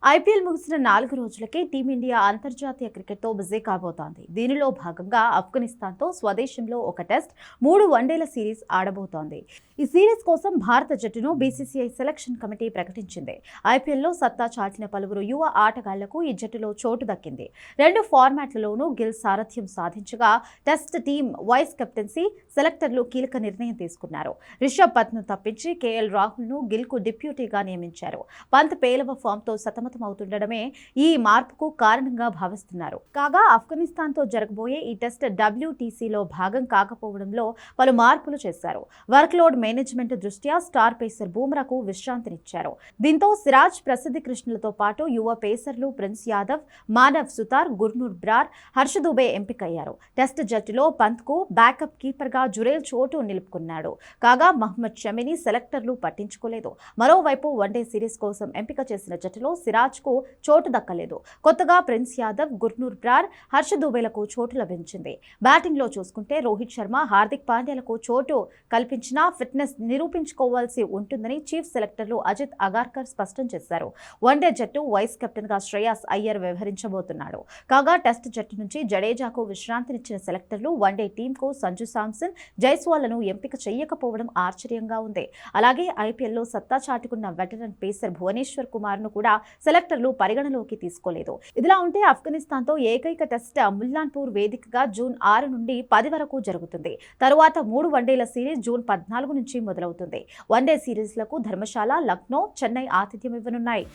IPL ముగిసిన 4 రోజులకే team India అంతర్జాతీయ క్రికెట్తో బిజీ కాబోతోంది. దీనిలో భాగంగా ఆఫ్ఘనిస్తాన్తో స్వదేశంలో ఒక టెస్ట్, 3 వన్డేల సిరీస్ ఆడబోతోంది. ఈ సిరీస్ కోసం భారత జట్టును బీసీసీఐ సెలక్షన్ కమిటీ ప్రకటించింది. ఐపీఎల్లో సత్తా చాటిన పలువురు యువ ఆటగాళ్లకు ఈ జట్టులో చోటు దక్కింది. 2 ఫార్మాట్లలోనూ గిల్ సారథ్యం సాధించగా టెస్ట్ టీం వైస్ కెప్టెన్సీ సెలెక్టర్లు కీలక నిర్ణయం తీసుకున్నారు. రిషబ్ పంత్ను తప్పించి కేఎల్ రాహుల్ను గిల్కు డిప్యూటీగా నియమించారు. పంత్ పేలవ ఫామ్తో అవుతుండడమే ఈ మార్పుకు కారణంగా భావిస్తున్నారు. కాగా ఆఫ్ఘనిస్తాన్తో జరగబోయే ఈ టెస్ట్ WTCలో భాగం కాకపోవడంలో పలు మార్పులు చేశారు. వర్క్లోడ్ మేనేజ్మెంట్ దృష్ట్యా స్టార్ పేసర్ బూమ్రాకు విశ్రాంతినిచ్చారు. దీంతో సిరాజ్, ప్రసిద్ధి కృష్ణలతో పాటు యువ పేసర్లు ప్రిన్స్ యాదవ్, మానవ్ సుతార్, గుర్నూర్ బ్రార్, హర్ష దుబే ఎంపికయ్యారు. టెస్ట్ జట్టులో పంత్కు బ్యాకప్ కీపర్గా జురేల్ చోటు నిలుపుకున్నాడు. కాగా మహ్మద్ షమిని సెలెక్టర్లు పట్టించుకోలేదు. మరోవైపు వన్డే సిరీస్ కోసం ఎంపిక చేసిన జట్టులో సిరాజ్కు చోటు దక్కలేదు. కొత్తగా ప్రిన్స్ యాదవ్, గుర్నూర్ బ్రార్, హర్ష దుబేలకు చోటు లభించింది. బ్యాటింగ్లో చూసుకుంటే రోహిత్ శర్మ, హార్దిక్ పాండ్యాలకు చోటు కల్పించినా ఫిట్నెస్ నిరూపించుకోవాల్సి ఉంటుందని చీఫ్ సెలెక్టర్లు అజిత్ అగార్కర్ స్పష్టం చేశారు. వన్డే జట్టు వైస్ కెప్టెన్గా శ్రేయాస్ అయ్యర్ వ్యవహరించబోతున్నాడు. కాగా టెస్ట్ జట్టు నుంచి జడేజాకు విశ్రాంతినిచ్చిన సెలెక్టర్లు వన్డే టీంకు సంజు శాంసన్, జైస్వాల్లను ఎంపిక చేయకపోవడం ఆశ్చర్యంగా ఉంది. అలాగే ఐపీఎల్లో సత్తా చాటుకున్న వెటరన్ పేసర్ భువనేశ్వర్ కుమార్ను కూడా సెలెక్టర్లు పరిగణలోకి తీసుకోలేదు. ఇదిలా ఉంటే ఆఫ్ఘనిస్తాన్తో ఏకైక టెస్ట్ ముల్లాన్పూర్ వేదికగా జూన్ 6 నుండి 10 వరకు జరుగుతుంది. తరువాత 3 వన్డేల సిరీస్ జూన్ 14 నుంచి మొదలవుతుంది. వన్డే సిరీస్లకు ధర్మశాల, లక్నో, చెన్నై ఆతిథ్యం ఇవ్వనున్నాయి.